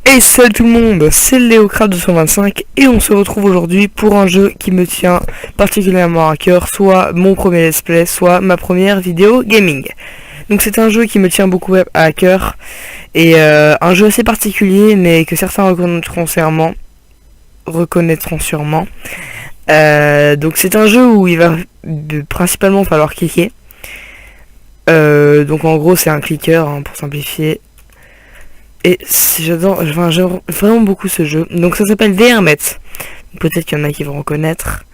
Hey, salut tout le monde, c'est LeoCraft225 et on se retrouve aujourd'hui pour un jeu qui me tient particulièrement à cœur, soit mon premier let's play, soit ma première vidéo gaming. Donc c'est un jeu qui me tient beaucoup à cœur et un jeu assez particulier mais que certains reconnaîtront sûrement. Donc c'est un jeu où il va principalement falloir cliquer. Donc en gros c'est un clicker pour simplifier. Et j'aime vraiment beaucoup ce jeu. Donc ça s'appelle VRMet. Peut-être qu'il y en a qui vont reconnaître.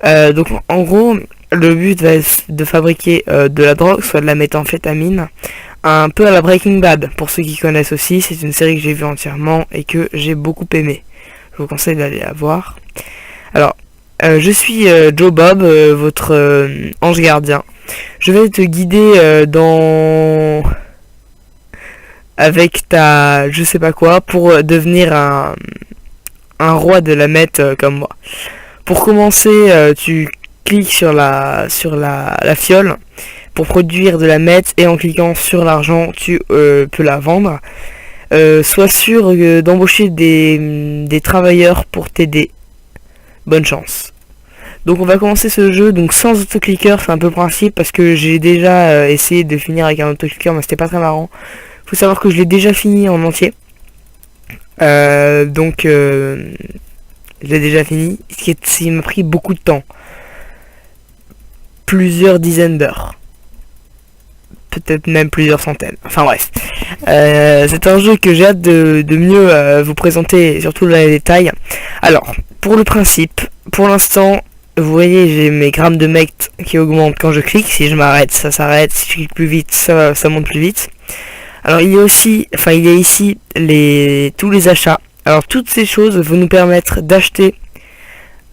Donc en gros, le but va être de fabriquer de la drogue, soit de la méthamphétamine. Un peu à la Breaking Bad, pour ceux qui connaissent aussi. C'est une série que j'ai vue entièrement et que j'ai beaucoup aimé. Je vous conseille d'aller la voir. Alors, je suis Joe Bob, votre ange gardien. Je vais te guider avec ta je sais pas quoi pour devenir un roi de la meth comme moi. Pour commencer, tu cliques sur la fiole pour produire de la meth et en cliquant sur l'argent tu peux la vendre. Sois sûr d'embaucher des travailleurs pour t'aider. Bonne chance. Donc on va commencer ce jeu donc sans autoclicker, c'est un peu le principe parce que j'ai déjà essayé de finir avec un autoclicker mais c'était pas très marrant. Faut savoir que je l'ai déjà fini en entier. Donc je l'ai déjà fini. Ce qui m'a pris beaucoup de temps. Plusieurs dizaines d'heures. Peut-être même plusieurs centaines. Enfin bref. C'est un jeu que j'ai hâte de mieux vous présenter, surtout dans les détails. Alors, pour le principe, pour l'instant, vous voyez, j'ai mes grammes de meth qui augmentent quand je clique. Si je m'arrête, ça s'arrête. Si je clique plus vite, ça monte plus vite. Alors il y a ici tous les achats. Alors toutes ces choses vont nous permettre d'acheter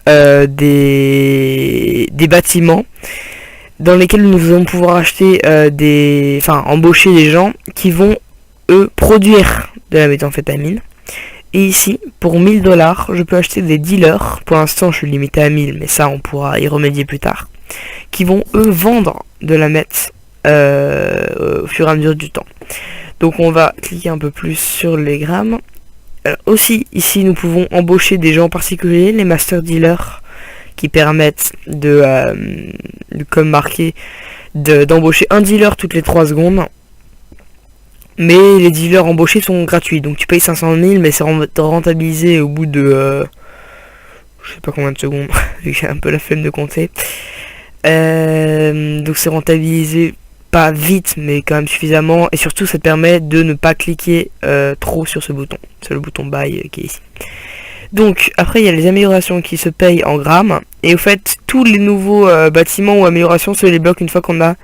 des bâtiments dans lesquels nous allons pouvoir acheter embaucher des gens qui vont eux produire de la méthamphétamine. Et ici pour 1000$, je peux acheter des dealers. Pour l'instant je suis limité à 1000, mais ça on pourra y remédier plus tard. Qui vont eux vendre de la meth au fur et à mesure du temps. Donc on va cliquer un peu plus sur les grammes. Aussi ici nous pouvons embaucher des gens particuliers, les master dealers, qui permettent comme marqué d'embaucher un dealer toutes les 3 secondes. Mais les dealers embauchés sont gratuits, donc tu payes 500 000 mais c'est rentabilisé au bout de je sais pas combien de secondes. J'ai un peu la flemme de compter. Donc c'est rentabilisé pas vite mais quand même suffisamment, et surtout ça te permet de ne pas cliquer trop sur ce bouton. C'est le bouton buy qui est ici. Donc après il y a les améliorations qui se payent en grammes, et au fait tous les nouveaux bâtiments ou améliorations se débloquent une fois qu'on a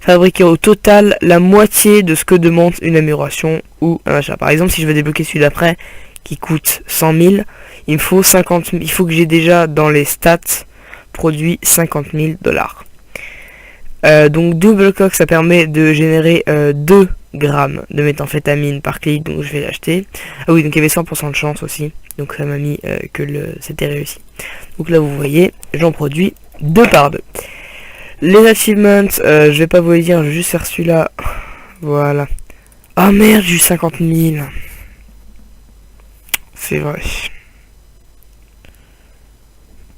fabriqué au total la moitié de ce que demande une amélioration ou un achat. Par exemple si je veux débloquer celui d'après qui coûte 100 000, il me faut 50 000, il faut que j'ai déjà dans les stats produit 50 000$. Donc double coque, ça permet de générer 2 grammes de méthamphétamine par clic, donc je vais l'acheter. Ah oui, donc il y avait 100% de chance aussi, donc ça m'a mis que c'était réussi. Donc là vous voyez, j'en produis 2 par 2. Les achievements, je vais pas vous les dire, je vais juste faire celui-là. Voilà. Ah merde, j'ai eu 50 000. C'est vrai.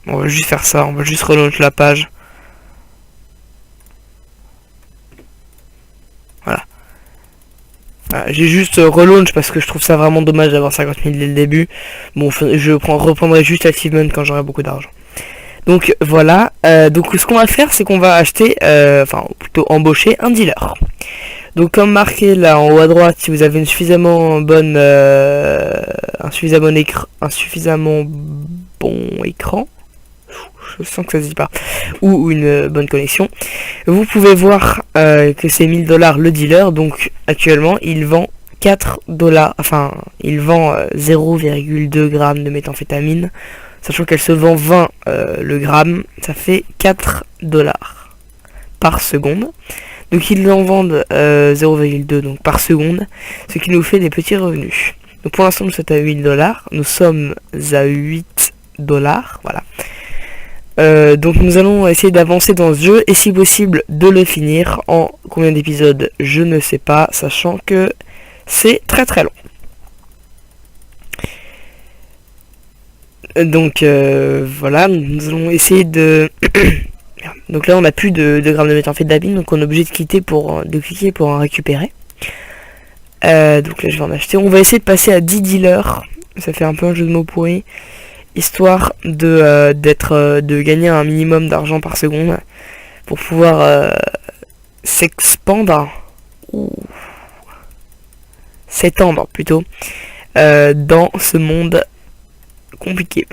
On va juste faire ça, on va juste relaunch la page. J'ai juste relaunch parce que je trouve ça vraiment dommage d'avoir 50 000 dès le début. Bon, je reprendrai juste l'achievement quand j'aurai beaucoup d'argent. Donc voilà, donc ce qu'on va faire c'est qu'on va acheter, plutôt embaucher un dealer. Donc comme marqué là en haut à droite, si vous avez une suffisamment bonne, un suffisamment bon écran, je sens que ça se dit pas, ou une bonne connexion, vous pouvez voir que c'est 1000$ le dealer. Donc actuellement il vend 4$, enfin il vend 0,2 g de méthamphétamine, sachant qu'elle se vend 20 le gramme, ça fait 4$ par seconde. Donc ils en vendent 0,2 donc par seconde, ce qui nous fait des petits revenus. Donc pour l'instant nous sommes à 8$, nous sommes à 8$, voilà. Donc nous allons essayer d'avancer dans ce jeu et si possible de le finir en combien d'épisodes je ne sais pas, sachant que c'est très très long. Donc voilà, nous allons essayer de... Merde. Donc là on n'a plus de grammes de méthamphétamine, donc on est obligé de cliquer pour en récupérer. Donc là je vais en acheter. On va essayer de passer à 10 dealers. Ça fait un peu un jeu de mots pourri. Histoire de gagner un minimum d'argent par seconde. Pour pouvoir s'expandre. Ou s'étendre plutôt. Dans ce monde compliqué.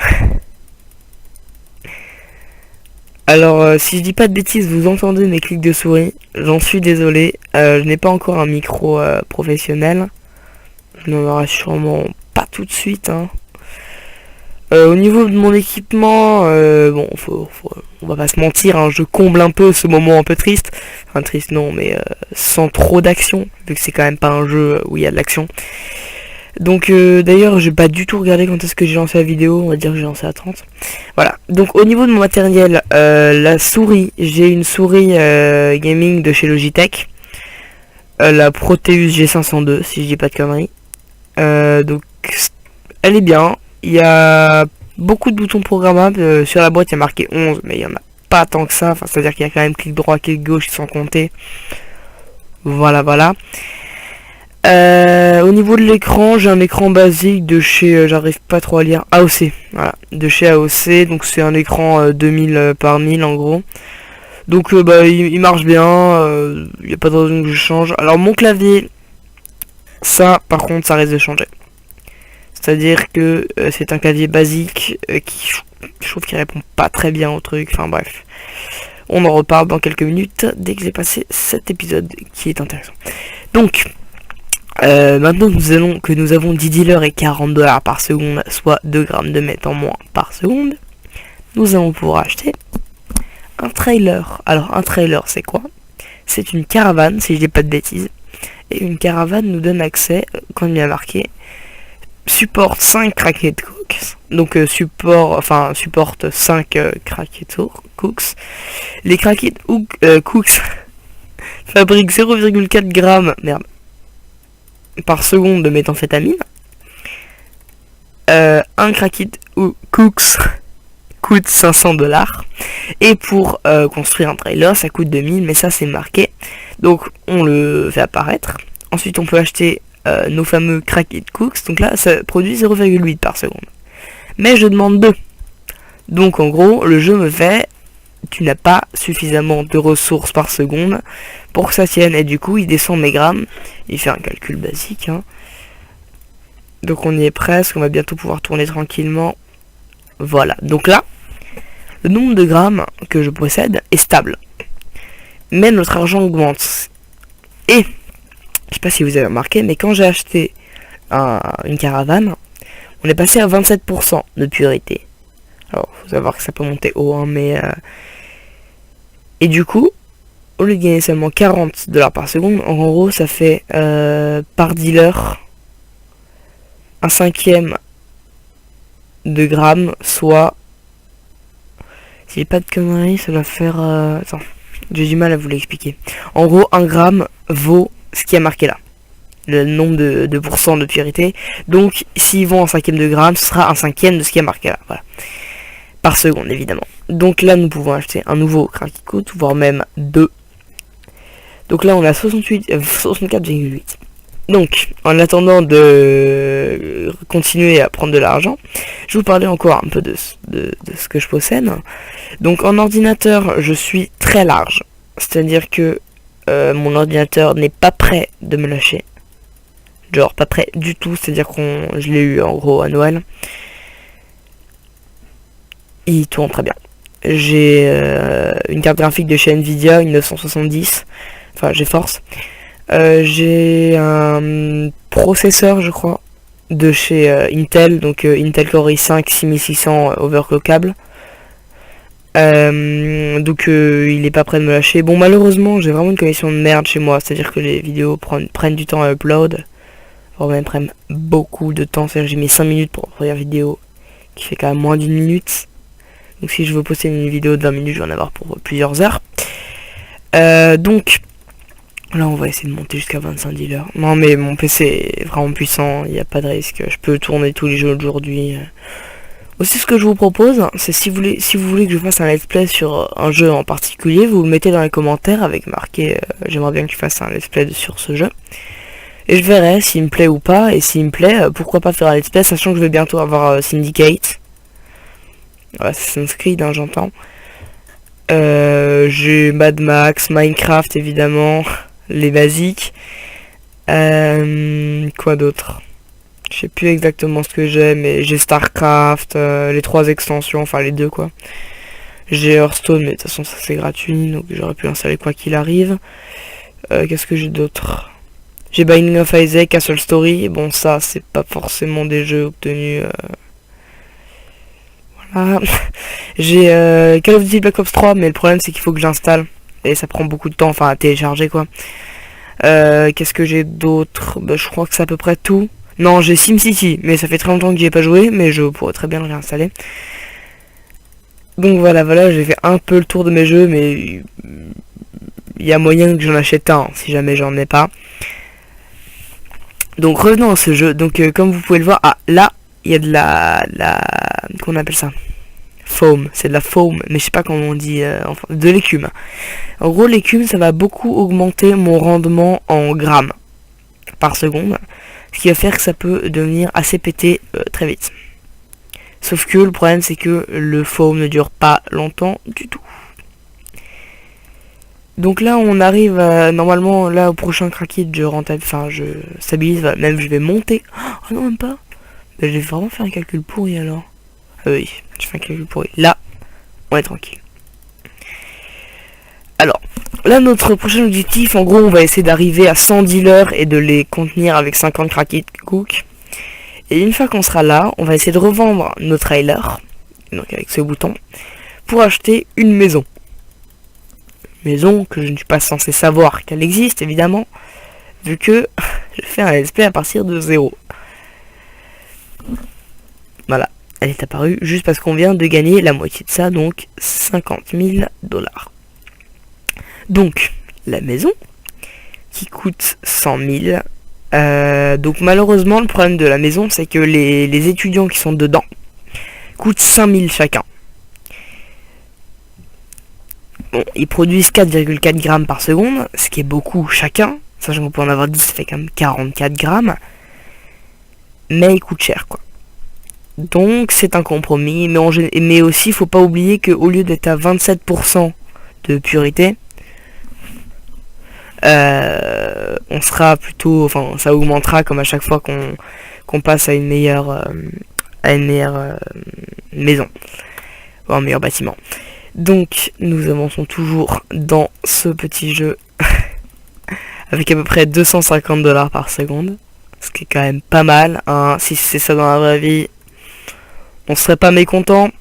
Alors, si je dis pas de bêtises, vous entendez mes clics de souris. J'en suis désolé. Je n'ai pas encore un micro professionnel. Je n'en aurai sûrement pas tout de suite. Hein. Au niveau de mon équipement, bon, on va pas se mentir, hein, je comble un peu ce moment un peu triste. Enfin, triste non, mais sans trop d'action, vu que c'est quand même pas un jeu où il y a de l'action. Donc d'ailleurs j'ai pas du tout regardé quand est-ce que j'ai lancé la vidéo, on va dire que j'ai lancé à 30. Voilà, donc au niveau de mon matériel, la souris, j'ai une souris gaming de chez Logitech. La Proteus G502 si je dis pas de conneries. Donc elle est bien, il y a beaucoup de boutons programmables, sur la boîte il y a marqué 11 mais il y en a pas tant que ça, enfin, c'est à dire qu'il y a quand même clic droit, clic gauche sans compter. Voilà. Au niveau de l'écran, j'ai un écran basique de chez, j'arrive pas trop à lire, AOC, voilà, de chez AOC, donc c'est un écran 2000 par 1000 en gros. Donc bah il marche bien, il n'y a pas de raison que je change. Alors mon clavier, ça par contre ça risque de changer. C'est-à-dire que c'est un clavier basique qui, je trouve qu'il répond pas très bien au truc, enfin bref. On en reparle dans quelques minutes dès que j'ai passé cet épisode qui est intéressant. Donc... maintenant que nous avons 10 dealers et 40 $ par seconde, soit 2 grammes de meth en moins par seconde, nous allons pouvoir acheter un trailer. Alors un trailer c'est quoi? C'est une caravane, si je dis pas de bêtises. Et une caravane nous donne accès, comme il y a marqué, supporte 5 cracked cooks. Donc supporte 5 cracked cooks. Les cracked cooks fabriquent 0,4 grammes, merde, par seconde de méthamphétamine. Un cracked cooks coûte 500 $. Et pour construire un trailer, ça coûte 2000, mais ça c'est marqué. Donc on le fait apparaître. Ensuite on peut acheter nos fameux cracked cooks. Donc là ça produit 0,8 par seconde. Mais je demande 2. Donc en gros le jeu me fait... Tu n'as pas suffisamment de ressources par seconde pour que ça tienne. Et du coup il descend mes grammes. Il fait un calcul basique. Hein. Donc on y est presque. On va bientôt pouvoir tourner tranquillement. Voilà. Donc là, le nombre de grammes que je possède est stable. Mais notre argent augmente. Et, je sais pas si vous avez remarqué, mais quand j'ai acheté une caravane, on est passé à 27% de purité. Alors, faut savoir que ça peut monter haut, hein, mais... Et du coup, au lieu de gagner seulement 40 $ par seconde, en gros, ça fait par dealer un cinquième de grammes, soit... Si j'ai pas de conneries, ça doit faire... Attends, j'ai du mal à vous l'expliquer. En gros, 1 gramme vaut ce qui est marqué là. Le nombre de pourcents de purité. Donc, s'ils vont en cinquième de gramme, ce sera un cinquième de ce qui est marqué là. Voilà. Par seconde, évidemment. Donc là, nous pouvons acheter un nouveau cracky coat, voire même 2. Donc là, on a 64,8. Donc, en attendant de continuer à prendre de l'argent, je vais vous parler encore un peu de ce que je possède. Donc, en ordinateur, je suis très large. C'est-à-dire que mon ordinateur n'est pas prêt de me lâcher. Genre, pas prêt du tout. C'est-à-dire que je l'ai eu en gros à Noël. Il tourne très bien. J'ai une carte graphique de chez Nvidia, une 970. Enfin, GeForce. J'ai un processeur, je crois, de chez Intel. Donc Intel Core i5 6600 overclockable. Donc il est pas prêt de me lâcher. Bon, malheureusement, j'ai vraiment une connexion de merde chez moi. C'est-à-dire que les vidéos prennent du temps à upload. Voire même prennent beaucoup de temps. C'est-à-dire que j'ai mis 5 minutes pour la première vidéo, qui fait quand même moins d'une minute. Donc si je veux poster une vidéo de 20 minutes, je vais en avoir pour plusieurs heures. Donc là on va essayer de monter jusqu'à 25 dealers. Non mais mon PC est vraiment puissant, il n'y a pas de risque. Je peux tourner tous les jeux aujourd'hui. Aussi, ce que je vous propose, c'est si vous voulez que je fasse un let's play sur un jeu en particulier, vous le mettez dans les commentaires avec marqué j'aimerais bien que je fasse un let's play sur ce jeu. Et je verrai s'il me plaît ou pas, et s'il me plaît, pourquoi pas faire un let's play, sachant que je vais bientôt avoir Syndicate. Assassin's Creed, hein, j'entends. J'ai Mad Max, Minecraft évidemment, les basiques. Quoi d'autre? Je sais plus exactement ce que j'ai, mais j'ai Starcraft, les 3 extensions, enfin les 2 quoi. J'ai Hearthstone, mais de toute façon ça c'est gratuit, donc j'aurais pu l'installer quoi qu'il arrive. Qu'est-ce que j'ai d'autre? J'ai Binding of Isaac, Castle Story, bon ça c'est pas forcément des jeux obtenus... Voilà. J'ai Call of Duty Black Ops 3, mais le problème c'est qu'il faut que j'installe, et ça prend beaucoup de temps, enfin à télécharger quoi. Qu'est-ce que j'ai d'autre? Bah, je crois que c'est à peu près tout. Non, j'ai SimCity, mais ça fait très longtemps que j'y ai pas joué, mais je pourrais très bien le réinstaller. Donc voilà, j'ai fait un peu le tour de mes jeux, mais il y a moyen que j'en achète un, si jamais j'en ai pas. Donc revenons à ce jeu. Donc comme vous pouvez le voir, là, il y a de la qu'on appelle ça? Foam, c'est de la foam, mais je sais pas comment on dit, de l'écume. En gros, l'écume, ça va beaucoup augmenter mon rendement en grammes par seconde. Ce qui va faire que ça peut devenir assez pété très vite. Sauf que le problème c'est que le foam ne dure pas longtemps du tout. Donc là on arrive normalement là au prochain craquet je rentabilise, enfin je stabilise, même je vais monter. Oh non même pas. Ben, je vais vraiment faire un calcul pourri alors. Ah oui, je fais un calcul pourri. Là, on est tranquille. Alors, là notre prochain objectif, en gros on va essayer d'arriver à 100 dealers et de les contenir avec 50 craquets cook. Et une fois qu'on sera là, on va essayer de revendre nos trailers, donc avec ce bouton, pour acheter une maison. Maison que je ne suis pas censé savoir qu'elle existe, évidemment, vu que je fais un let's play à partir de 0. Voilà, elle est apparue juste parce qu'on vient de gagner la moitié de ça, donc 50 000 $. Donc, la maison, qui coûte 100 000. Donc malheureusement le problème de la maison c'est que les étudiants qui sont dedans coûtent 5000 chacun. Bon, ils produisent 4,4 grammes par seconde, ce qui est beaucoup chacun, sachant qu'on peut en avoir 10, ça fait quand même 44 grammes. Mais ils coûtent cher quoi. Donc c'est un compromis, mais aussi faut pas oublier qu'au lieu d'être à 27% de purité, on sera plutôt, enfin ça augmentera comme à chaque fois qu'on passe à une meilleure maison, ou un meilleur bâtiment. Donc nous avançons toujours dans ce petit jeu avec à peu près 250 $ par seconde, ce qui est quand même pas mal, hein. Si c'est ça dans la vraie vie, on serait pas mécontent.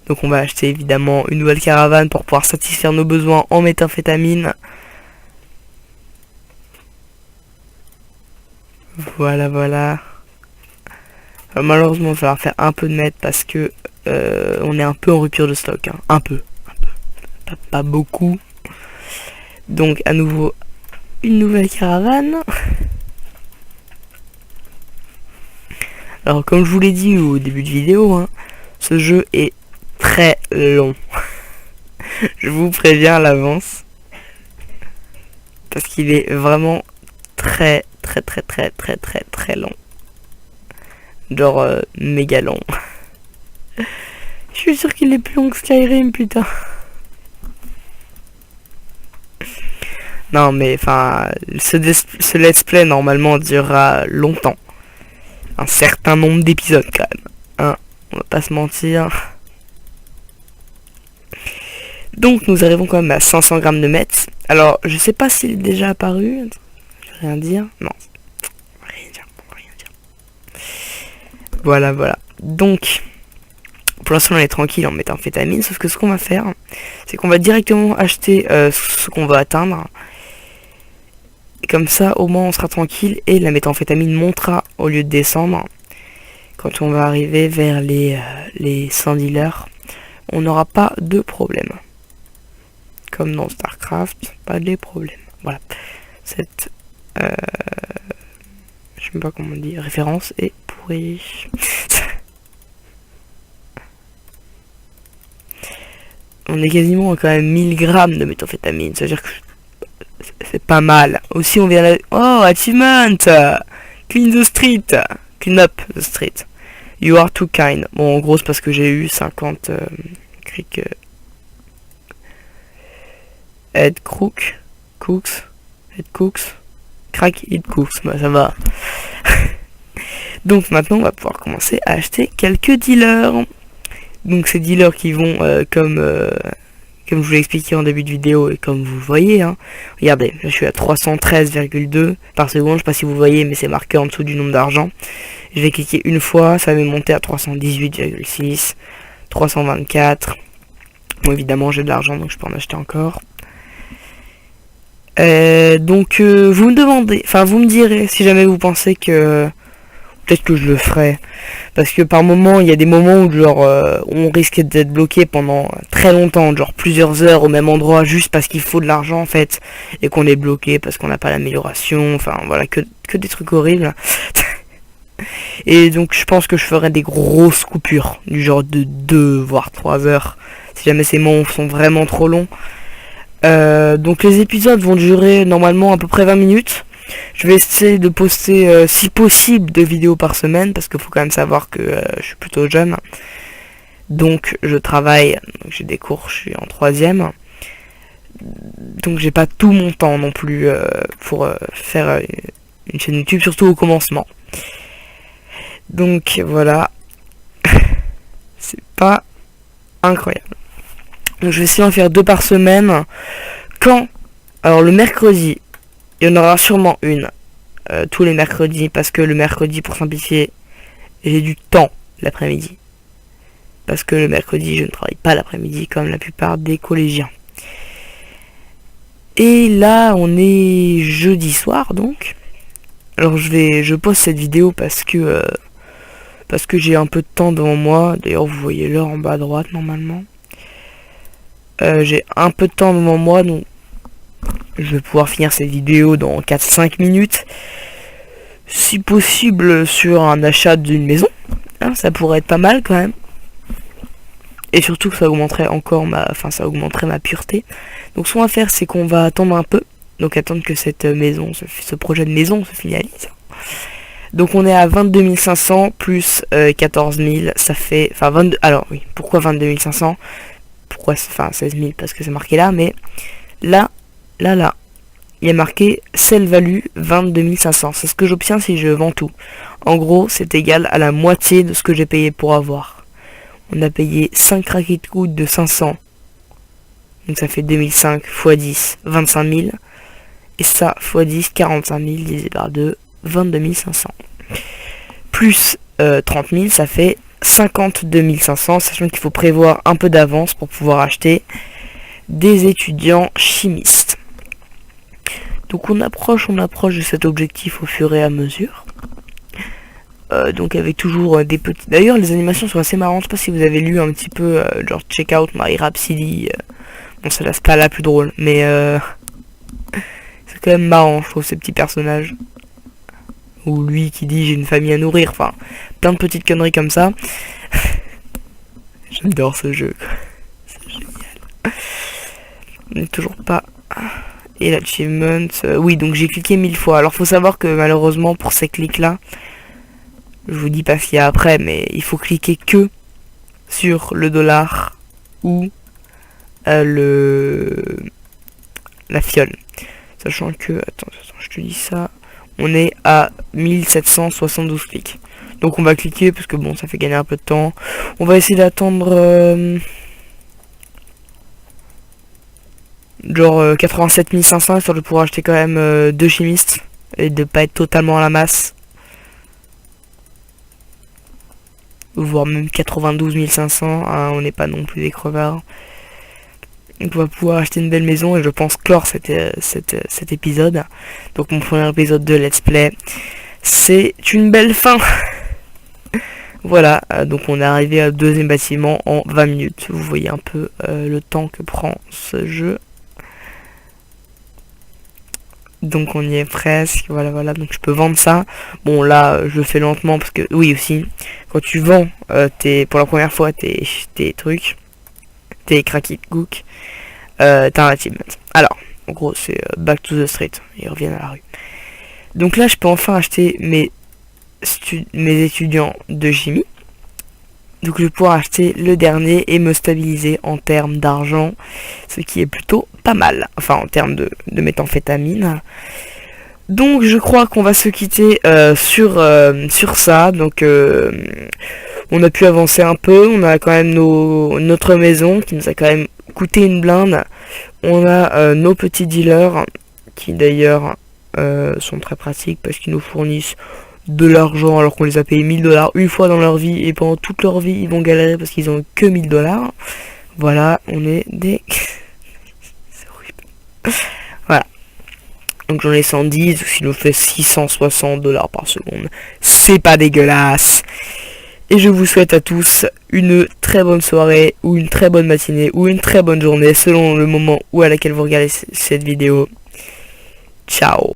Donc on va acheter évidemment une nouvelle caravane pour pouvoir satisfaire nos besoins en méthamphétamine. Voilà. Malheureusement il va falloir faire un peu de mètres parce que on est un peu en rupture de stock. Hein. Un peu. Pas beaucoup. Donc à nouveau une nouvelle caravane. Alors comme je vous l'ai dit au début de vidéo, hein, ce jeu est très long. Je vous préviens à l'avance. Parce qu'il est vraiment très long. Genre méga long. Je suis sûr qu'il est plus long que Skyrim, putain. Non mais enfin, ce let's play normalement durera longtemps. Un certain nombre d'épisodes quand même. Hein, on va pas se mentir. Donc nous arrivons quand même à 500 grammes de meth. Alors je sais pas s'il est déjà apparu. Je vais rien dire. Non. Rien dire. Voilà. Donc pour l'instant on est tranquille en méthamphétamine. Sauf que ce qu'on va faire, c'est qu'on va directement acheter ce qu'on va atteindre. Et comme ça au moins on sera tranquille. Et la méthamphétamine montera au lieu de descendre. Quand on va arriver vers les 100 dealers, on n'aura pas de problème. Comme dans Starcraft, pas de problème. Voilà. sais pas comment on dit, référence est pourri. On est quasiment à quand même 1000 grammes de méthamphétamine, ça veut dire que c'est pas mal. Aussi on vient là... Oh, achievement! Clean the street! Clean up the street. You are too kind. Bon, en gros, c'est parce que j'ai eu 50 cric... head cooks. Head cooks. Crack it cooks. Bah, ça va. Donc maintenant, on va pouvoir commencer à acheter quelques dealers. Donc ces dealers qui vont comme je vous l'ai expliqué en début de vidéo et comme vous le voyez, hein, regardez, là, je suis à 313,2 par seconde, je sais pas si vous voyez mais c'est marqué en dessous du nombre d'argent. Je vais cliquer une fois, ça va me monter à 318,6, 324. Bon évidemment j'ai de l'argent donc je peux en acheter encore. Donc vous me demandez, enfin vous me direz si jamais vous pensez que peut-être que je le ferai, parce que par moment il y a des moments où genre on risque d'être bloqué pendant très longtemps, genre plusieurs heures au même endroit juste parce qu'il faut de l'argent en fait, et qu'on est bloqué parce qu'on n'a pas l'amélioration, enfin voilà, que des trucs horribles. Et donc je pense que je ferai des grosses coupures, du genre de 2 voire 3 heures, si jamais ces moments sont vraiment trop longs. Donc les épisodes vont durer normalement à peu près 20 minutes. Je vais essayer de poster si possible 2 vidéos par semaine, parce qu'il faut quand même savoir que je suis plutôt jeune. Donc je travaille, j'ai des cours, je suis en 3ème. Donc j'ai pas tout mon temps non plus pour faire une chaîne YouTube, surtout au commencement. Donc voilà. C'est pas incroyable. Donc je vais essayer d'en faire 2 par semaine. Quand? Alors le mercredi, il y en aura sûrement une tous les mercredis, parce que le mercredi, pour simplifier, j'ai du temps l'après-midi. Parce que le mercredi, je ne travaille pas l'après-midi comme la plupart des collégiens. Et là, on est jeudi soir, donc. Alors je poste cette vidéo parce que j'ai un peu de temps devant moi. D'ailleurs, vous voyez l'heure en bas à droite, normalement. J'ai un peu de temps devant moi, donc je vais pouvoir finir cette vidéo dans 4-5 minutes. Si possible sur un achat d'une maison. Hein, ça pourrait être pas mal quand même. Et surtout que ça augmenterait encore ça augmenterait ma pureté. Donc ce qu'on va faire, c'est qu'on va attendre un peu. Donc attendre que cette maison, ce projet de maison se finalise. Donc on est à 22 500 plus 14 000, ça fait... Enfin 22... Alors oui, pourquoi 22 500 ? Pourquoi... Enfin 16 000 parce que c'est marqué là, mais... Là, il y a marqué Sell Value 22 500. C'est ce que j'obtiens si je vends tout. En gros, c'est égal à la moitié de ce que j'ai payé pour avoir. On a payé 5 craquettes de coude de 500. Donc ça fait 2005 x 10, 25 000. Et ça, x 10, 45 000 divisé par 2, 22 500. Plus 30 000, ça fait 52 500. Sachant qu'il faut prévoir un peu d'avance pour pouvoir acheter des étudiants chimistes. Donc on approche de cet objectif au fur et à mesure. Donc avec toujours des petits... D'ailleurs les animations sont assez marrantes. Je sais pas si vous avez lu un petit peu genre Check Out My Rhapsody. Bon ça c'est pas la plus drôle, mais c'est quand même marrant je trouve ces petits personnages. Ou lui qui dit j'ai une famille à nourrir. Enfin plein de petites conneries comme ça. J'adore ce jeu quoi. C'est génial. On n'est toujours pas... Et l'achievement... oui, donc j'ai cliqué 1000 fois. Alors, faut savoir que, malheureusement, pour ces clics-là, je vous dis pas ce qu'il y a après, mais il faut cliquer que sur le dollar ou la fiole. Sachant que... Attends, je te dis ça. On est à 1772 clics. Donc, on va cliquer, parce que, bon, ça fait gagner un peu de temps. On va essayer d'attendre... genre 87 500 histoire de pouvoir acheter quand même 2 chimistes et de pas être totalement à la masse, voire même 92 500, hein, on n'est pas non plus des crevards. Donc on va pouvoir acheter une belle maison et je pense clore cet épisode. Donc mon premier épisode de Let's Play, c'est une belle fin. Voilà, donc on est arrivé au 2e bâtiment en 20 minutes. Vous voyez un peu le temps que prend ce jeu. Donc on y est presque, voilà, donc je peux vendre ça. Bon là, je le fais lentement parce que, oui aussi, quand tu vends pour la première fois tes trucs, tes cracky cook, t'as un achievement. Alors, en gros c'est back to the street, ils reviennent à la rue. Donc là je peux enfin acheter mes étudiants de chimie. Donc je vais pouvoir acheter le dernier et me stabiliser en termes d'argent, ce qui est plutôt pas mal, enfin en termes de méthamphétamine. Donc je crois qu'on va se quitter sur ça. Donc on a pu avancer un peu, on a quand même notre maison qui nous a quand même coûté une blinde. On a nos petits dealers qui d'ailleurs sont très pratiques parce qu'ils nous fournissent de l'argent alors qu'on les a payés 1000$ une fois dans leur vie et pendant toute leur vie ils vont galérer parce qu'ils ont que 1000$. Voilà, on est des... C'est horrible. Voilà. Donc j'en ai 110, ce qui nous fait 660$ par seconde. C'est pas dégueulasse. Et je vous souhaite à tous une très bonne soirée, ou une très bonne matinée, ou une très bonne journée, selon le moment où à laquelle vous regardez cette vidéo. Ciao.